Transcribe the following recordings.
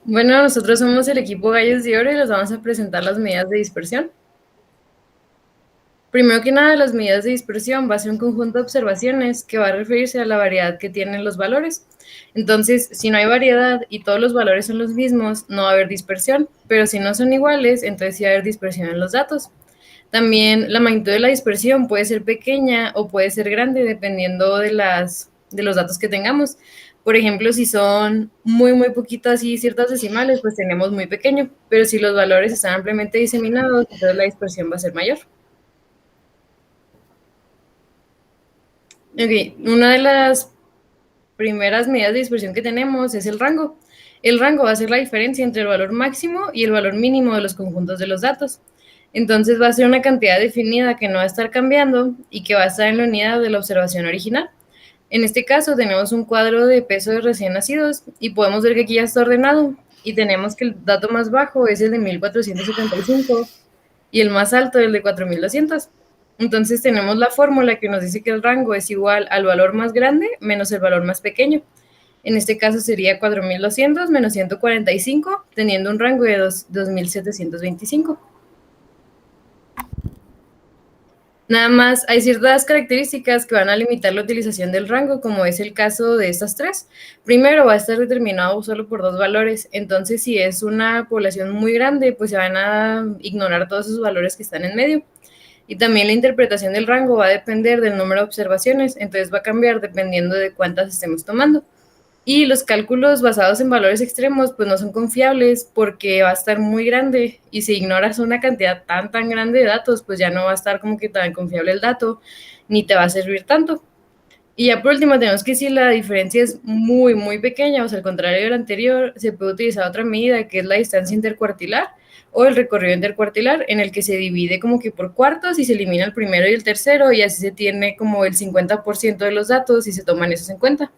Bueno, nosotros somos el equipo Gallos de Oro y les vamos a presentar las medidas de dispersión. Primero que nada, las medidas de dispersión va a ser un conjunto de observaciones que va a referirse a la variedad que tienen los valores. Entonces, si no hay variedad y todos los valores son los mismos, no va a haber dispersión, pero si no son iguales, entonces sí va a haber dispersión en los datos. También la magnitud de la dispersión puede ser pequeña o puede ser grande dependiendo de los datos que tengamos. Por ejemplo, si son muy poquitas y ciertas decimales, pues tenemos muy pequeño, pero si los valores están ampliamente diseminados, entonces la dispersión va a ser mayor. Ok, una de las primeras medidas de dispersión que tenemos es el rango. El rango va a ser la diferencia entre el valor máximo y el valor mínimo de los conjuntos de los datos. Entonces va a ser una cantidad definida que no va a estar cambiando y que va a estar en la unidad de la observación original. En este caso tenemos un cuadro de peso de recién nacidos y podemos ver que aquí ya está ordenado y tenemos que el dato más bajo es el de 1475 y el más alto el de 4200. Entonces tenemos la fórmula que nos dice que el rango es igual al valor más grande menos el valor más pequeño. En este caso sería 4200 menos 145, teniendo un rango de 2725. Nada más hay ciertas características que van a limitar la utilización del rango, como es el caso de estas tres. Primero, va a estar determinado solo por dos valores, entonces si es una población muy grande, pues se van a ignorar todos esos valores que están en medio. Y también la interpretación del rango va a depender del número de observaciones, entonces va a cambiar dependiendo de cuántas estemos tomando. Y los cálculos basados en valores extremos pues no son confiables porque va a estar muy grande y si ignoras una cantidad tan grande de datos pues ya no va a estar como que tan confiable el dato ni te va a servir tanto. Y ya por último tenemos que si la diferencia es muy pequeña, o sea, al contrario del anterior, se puede utilizar otra medida que es la distancia intercuartilar o el recorrido intercuartilar en el que se divide como que por cuartos y se elimina el primero y el tercero y así se tiene como el 50% de los datos y se toman esos en cuenta.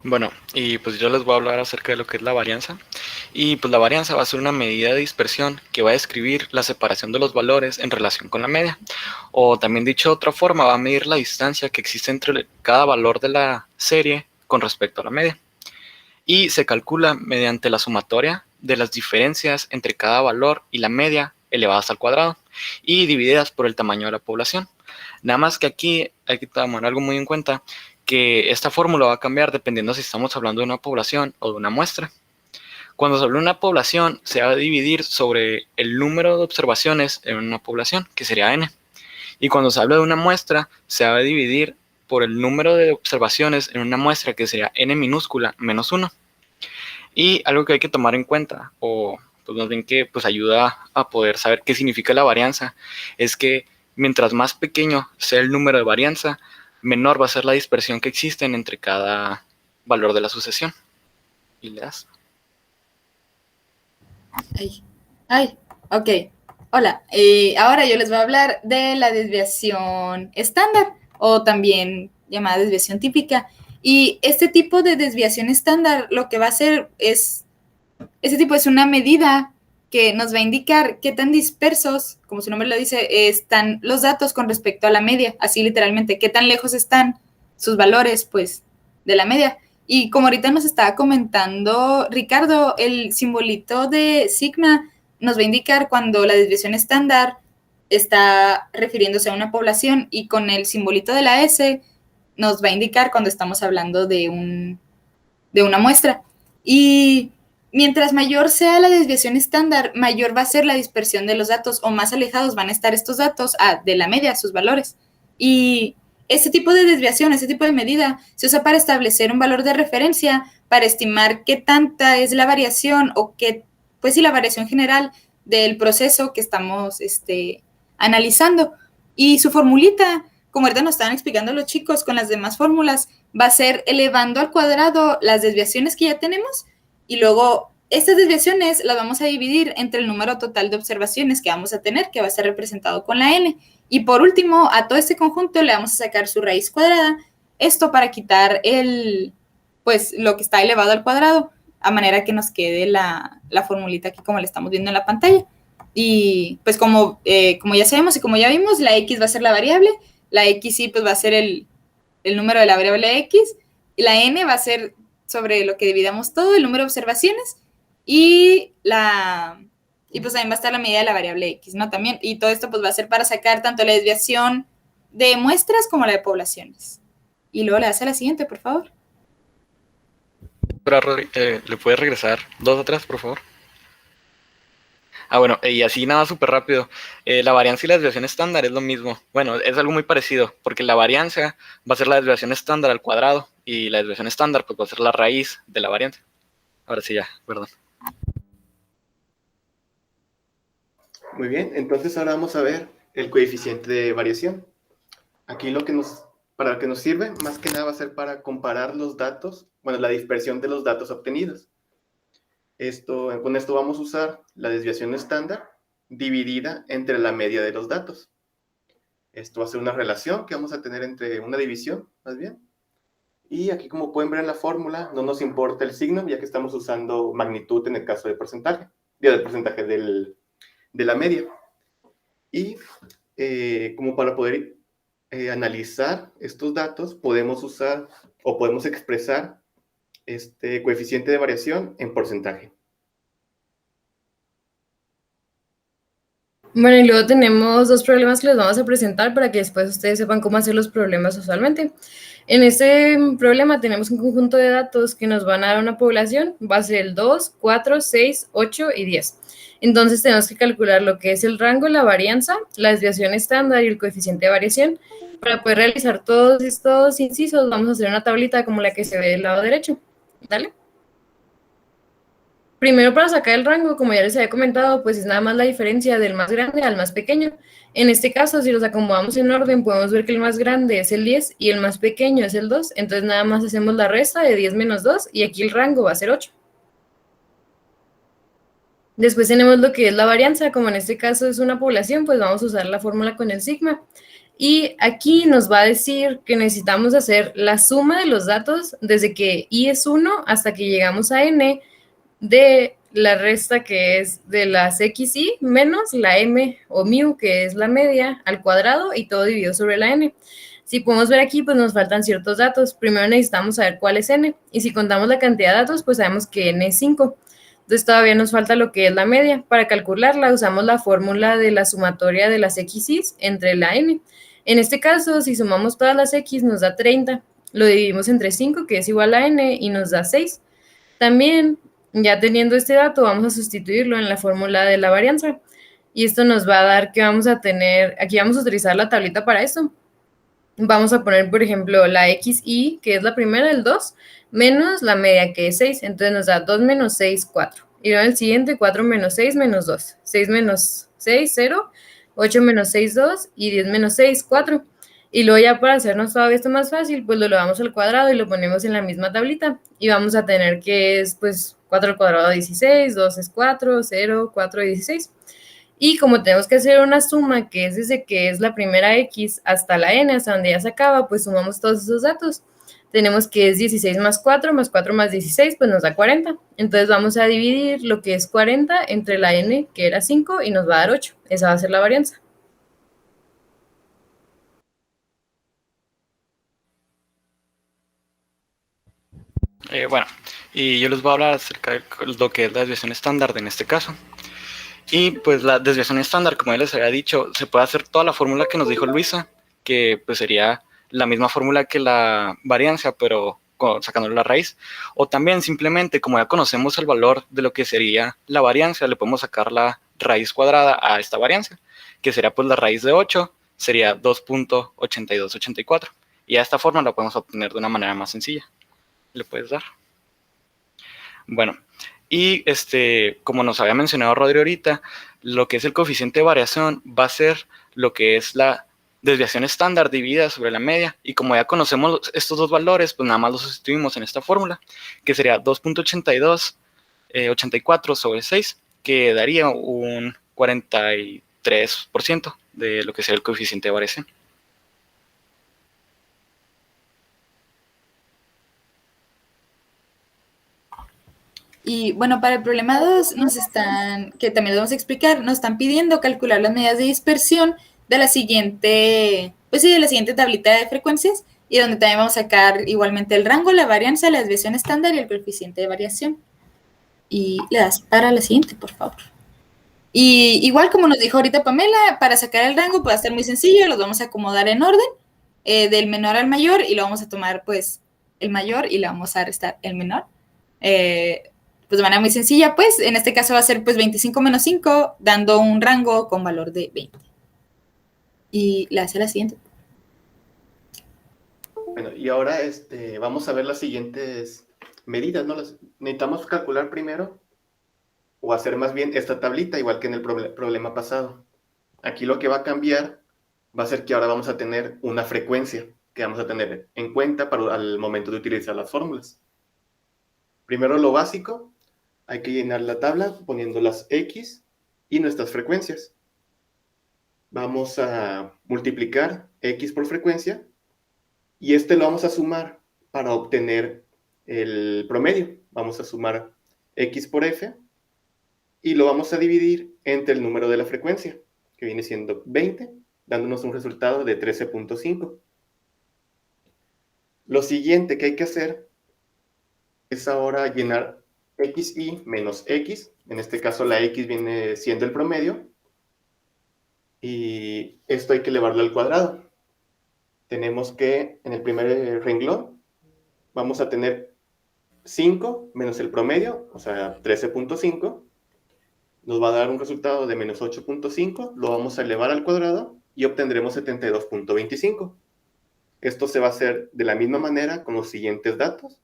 Bueno, y pues yo les voy a hablar acerca de lo que es la varianza. Y pues la varianza va a ser una medida de dispersión que va a describir la separación de los valores en relación con la media. O también dicho de otra forma, va a medir la distancia que existe entre cada valor de la serie con respecto a la media. Y se calcula mediante la sumatoria de las diferencias entre cada valor y la media elevadas al cuadrado y divididas por el tamaño de la población. Nada más que aquí hay que tomar algo muy en cuenta, que esta fórmula va a cambiar dependiendo si estamos hablando de una población o de una muestra. Cuando se habla de una población, se va a dividir sobre el número de observaciones en una población, que sería n. Y cuando se habla de una muestra, se va a dividir por el número de observaciones en una muestra, que sería n minúscula menos 1. Y algo que hay que tomar en cuenta, o pues más bien que pues ayuda a poder saber qué significa la varianza, es que mientras más pequeño sea el número de varianza, menor va a ser la dispersión que existen entre cada valor de la sucesión. Y le das. Ay, ay, ok. Hola, ahora yo les voy a hablar de la desviación estándar o también llamada desviación típica. Y este tipo de desviación estándar lo que va a hacer es, este tipo es una medida que nos va a indicar qué tan dispersos, como su nombre lo dice, están los datos con respecto a la media, así literalmente, qué tan lejos están sus valores, pues, de la media. Y como ahorita nos estaba comentando Ricardo, el simbolito de sigma nos va a indicar cuando la desviación estándar está refiriéndose a una población y con el simbolito de la S nos va a indicar cuando estamos hablando de una muestra. Y mientras mayor sea la desviación estándar, mayor va a ser la dispersión de los datos o más alejados van a estar estos datos de la media, sus valores. Y este tipo de desviación, este tipo de medida, se usa para establecer un valor de referencia, para estimar qué tanta es la variación o qué, pues sí, la variación general del proceso que estamos analizando. Y su formulita, como ahorita nos estaban explicando los chicos con las demás fórmulas, va a ser elevando al cuadrado las desviaciones que ya tenemos y luego estas desviaciones las vamos a dividir entre el número total de observaciones que vamos a tener, que va a ser representado con la n. Y por último, a todo este conjunto le vamos a sacar su raíz cuadrada, esto para quitar pues lo que está elevado al cuadrado, a manera que nos quede la formulita aquí como la estamos viendo en la pantalla. Y pues como ya sabemos y como ya vimos, la x va a ser la variable, la xy pues va a ser el número de la variable x la n va a ser sobre lo que dividamos todo, el número de observaciones, y pues también va a estar la medida de la variable x, ¿no? También, y todo esto pues va a ser para sacar tanto la desviación de muestras como la de poblaciones. Y luego le das a la siguiente, por favor. Pero, Rodri, ¿le puedes regresar 2 atrás, por favor? Bueno, y así nada súper rápido. La varianza y la desviación estándar es lo mismo. Bueno, es algo muy parecido, porque la varianza va a ser la desviación estándar al cuadrado, y la desviación estándar pues va a ser la raíz de la varianza. Ahora sí ya, perdón. Muy bien, entonces ahora vamos a ver el coeficiente de variación. Aquí para lo que nos sirve, más que nada va a ser para comparar los datos, bueno, la dispersión de los datos obtenidos. Con esto vamos a usar la desviación estándar dividida entre la media de los datos. Esto va a ser una relación que vamos a tener entre una división, más bien. Y aquí, como pueden ver en la fórmula, no nos importa el signo, ya que estamos usando magnitud en el caso de porcentaje, del porcentaje de la media. Y como para poder analizar estos datos, podemos usar o podemos expresar este coeficiente de variación en porcentaje. Bueno, y luego tenemos 2 problemas que les vamos a presentar para que después ustedes sepan cómo hacer los problemas usualmente. En este problema tenemos un conjunto de datos que nos van a dar una población, va a ser el 2, 4, 6, 8 y 10. Entonces tenemos que calcular lo que es el rango, la varianza, la desviación estándar y el coeficiente de variación. Para poder realizar todos estos incisos vamos a hacer una tablita como la que se ve del lado derecho. Dale. Primero, para sacar el rango, como ya les había comentado, pues es nada más la diferencia del más grande al más pequeño. En este caso, si los acomodamos en orden, podemos ver que el más grande es el 10 y el más pequeño es el 2. Entonces nada más hacemos la resta de 10 menos 2 y aquí el rango va a ser 8. Después tenemos lo que es la varianza. Como en este caso es una población, pues vamos a usar la fórmula con el sigma. Y aquí nos va a decir que necesitamos hacer la suma de los datos desde que i es 1 hasta que llegamos a n, de la resta que es de las xy menos la m o mu, que es la media, al cuadrado y todo dividido sobre la n. Si podemos ver aquí, pues nos faltan ciertos datos. Primero necesitamos saber cuál es n, y si contamos la cantidad de datos, pues sabemos que n es 5. Entonces todavía nos falta lo que es la media. Para calcularla usamos la fórmula de la sumatoria de las xy entre la n. En este caso, si sumamos todas las x nos da 30. Lo dividimos entre 5, que es igual a n, y nos da 6. También, ya teniendo este dato, vamos a sustituirlo en la fórmula de la varianza. Y esto nos va a dar que vamos a tener, aquí vamos a utilizar la tablita para esto. Vamos a poner, por ejemplo, la xy, que es la primera, el 2, menos la media, que es 6. Entonces nos da 2 menos 6, 4. Y luego el siguiente, 4 menos 6, menos 2. 6 menos 6, 0. 8 menos 6, 2. Y 10 menos 6, 4. Y luego ya para hacernos todavía esto más fácil, pues lo elevamos al cuadrado y lo ponemos en la misma tablita. Y vamos a tener que es, pues, 4 al cuadrado 16, 2 es 4, 0, 4 y 16. Y como tenemos que hacer una suma que es desde que es la primera x hasta la n, hasta donde ya se acaba, pues sumamos todos esos datos. Tenemos que es 16 más 4 más 16, pues nos da 40. Entonces vamos a dividir lo que es 40 entre la n, que era 5, y nos va a dar 8. Esa va a ser la varianza. Bueno, y yo les voy a hablar acerca de lo que es la desviación estándar en este caso. Y pues la desviación estándar, como ya les había dicho, se puede hacer toda la fórmula que nos dijo Luisa, que pues sería la misma fórmula que la varianza, pero sacándole la raíz. O también simplemente, como ya conocemos el valor de lo que sería la varianza, le podemos sacar la raíz cuadrada a esta varianza, que sería pues la raíz de 8, sería 2.8284. Y a esta forma la podemos obtener de una manera más sencilla. ¿Le puedes dar? Bueno, y como nos había mencionado Rodri ahorita, lo que es el coeficiente de variación va a ser lo que es la desviación estándar dividida sobre la media. Y como ya conocemos estos dos valores, pues nada más los sustituimos en esta fórmula, que sería 2.8284 sobre 6, que daría un 43% de lo que sería el coeficiente de variación. Y bueno, para el problema 2 que también les vamos a explicar, nos están pidiendo calcular las medidas de dispersión de la siguiente, pues sí, de la siguiente tablita de frecuencias, y donde también vamos a sacar igualmente el rango, la varianza, la desviación estándar y el coeficiente de variación. Y le das para la siguiente, por favor. Y igual como nos dijo ahorita Pamela, para sacar el rango puede ser muy sencillo, los vamos a acomodar en orden, del menor al mayor, y lo vamos a tomar pues el mayor y le vamos a restar el menor. Pues de manera muy sencilla, pues en este caso va a ser pues 25 menos 5, dando un rango con valor de 20. Y le hace la siguiente. Bueno, y ahora vamos a ver las siguientes medidas, ¿no? Necesitamos calcular primero, o hacer más bien esta tablita, igual que en el problema pasado. Aquí lo que va a cambiar va a ser que ahora vamos a tener una frecuencia que vamos a tener en cuenta al momento de utilizar las fórmulas. Primero lo básico, hay que llenar la tabla poniendo las X y nuestras frecuencias. Vamos a multiplicar X por frecuencia y lo vamos a sumar para obtener el promedio. Vamos a sumar X por F y lo vamos a dividir entre el número de la frecuencia, que viene siendo 20, dándonos un resultado de 13.5. Lo siguiente que hay que hacer es ahora llenar XY menos X. En este caso la X viene siendo el promedio. Y esto hay que elevarlo al cuadrado. Tenemos que, en el primer renglón, vamos a tener 5 menos el promedio, o sea, 13.5. Nos va a dar un resultado de menos 8.5. Lo vamos a elevar al cuadrado y obtendremos 72.25. Esto se va a hacer de la misma manera con los siguientes datos.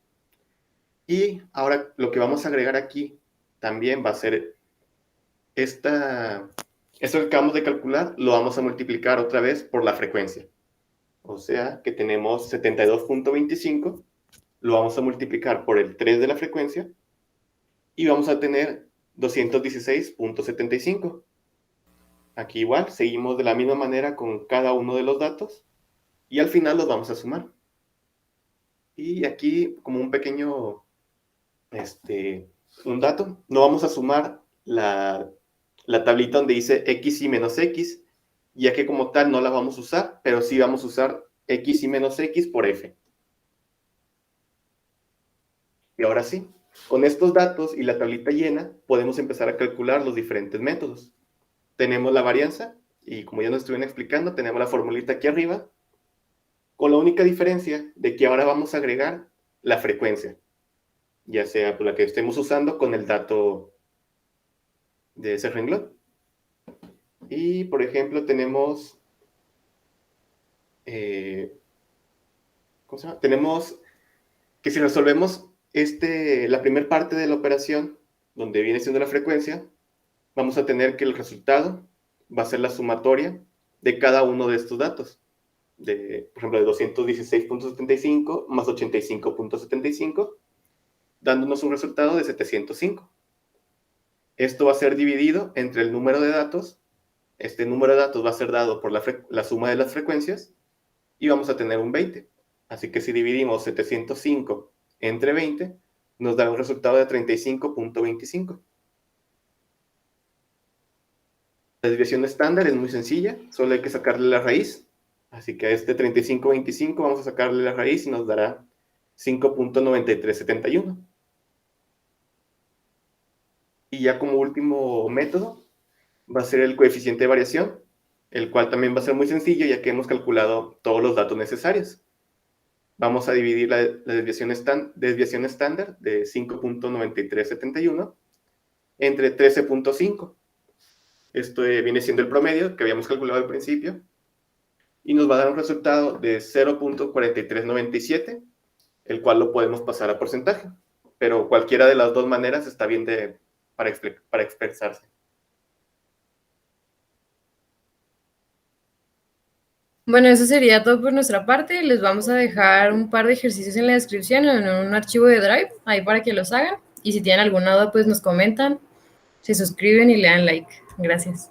Y ahora lo que vamos a agregar aquí también va a ser esto que acabamos de calcular, lo vamos a multiplicar otra vez por la frecuencia. O sea que tenemos 72.25, lo vamos a multiplicar por el 3 de la frecuencia y vamos a tener 216.75. Aquí igual, seguimos de la misma manera con cada uno de los datos y al final los vamos a sumar. Y aquí, como un pequeño un dato, no vamos a sumar la tablita donde dice X y menos X, ya que como tal no la vamos a usar, pero sí vamos a usar X y menos X por F. Y ahora sí, con estos datos y la tablita llena, podemos empezar a calcular los diferentes métodos. Tenemos la varianza, y como ya nos estuvieron explicando, tenemos la formulita aquí arriba, con la única diferencia de que ahora vamos a agregar la frecuencia, ya sea por la que estemos usando con el dato de ese renglón. Y, por ejemplo, tenemos... ¿cómo se llama? Tenemos que si resolvemos la primera parte de la operación, donde viene siendo la frecuencia, vamos a tener que el resultado va a ser la sumatoria de cada uno de estos datos. Por ejemplo, de 216.75 más 85.75, dándonos un resultado de 705. Esto va a ser dividido entre el número de datos. Este número de datos va a ser dado por la suma de las frecuencias y vamos a tener un 20. Así que si dividimos 705 entre 20, nos da un resultado de 35.25. La desviación estándar es muy sencilla, solo hay que sacarle la raíz. Así que a este 35.25 vamos a sacarle la raíz y nos dará 5.9371. Y ya como último método va a ser el coeficiente de variación, el cual también va a ser muy sencillo ya que hemos calculado todos los datos necesarios. Vamos a dividir la desviación estándar de 5.9371 entre 13.5. Esto viene siendo el promedio que habíamos calculado al principio y nos va a dar un resultado de 0.4397, el cual lo podemos pasar a porcentaje, pero cualquiera de las dos maneras está bien para expresarse. Bueno, eso sería todo por nuestra parte. Les vamos a dejar un par de ejercicios en la descripción, en un archivo de Drive, ahí para que los hagan. Y si tienen alguna duda, pues nos comentan, se suscriben y le dan like. Gracias.